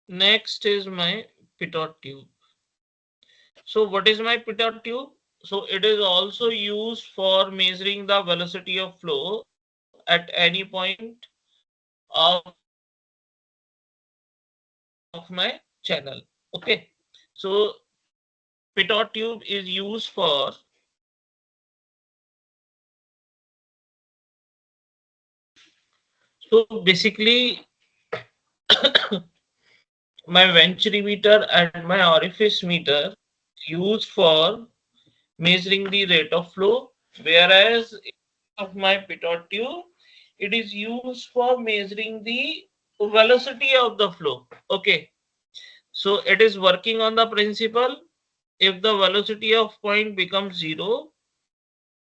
Next is my Pitot tube. So what is my Pitot tube? So it is also used for measuring the velocity of flow at any point of my channel. Okay. So Pitot tube is used for, so basically my venturimeter and my orifice meter used for measuring the rate of flow, whereas of my pitot tube, it is used for measuring the velocity of the flow. Okay, so it is working on the principle, if the velocity of point becomes zero,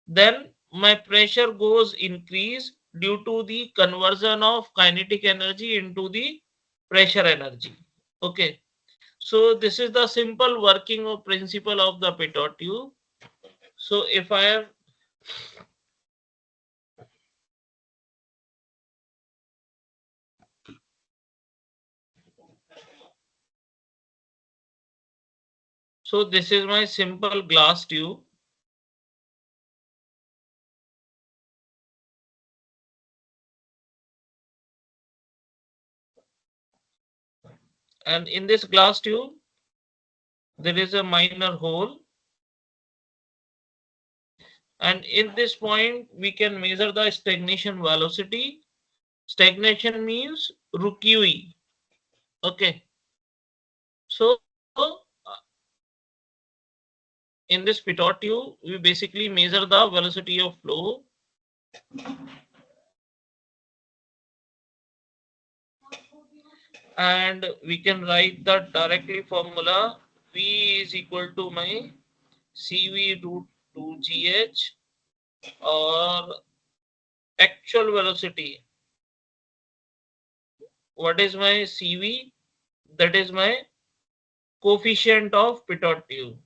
then my pressure goes increase due to the conversion of kinetic energy into the pressure energy. Okay, so this is the simple working of principle of the pitot tube. So if I have, so this is my simple glass tube, and in this glass tube there is a minor hole, and in this point we can measure the stagnation velocity. Stagnation means rukui. Okay, so in this pitot tube we basically measure the velocity of flow, and we can write the directly formula. V is equal to my CV root 2GH, or actual velocity. What is my CV? That is my coefficient of pitot tube.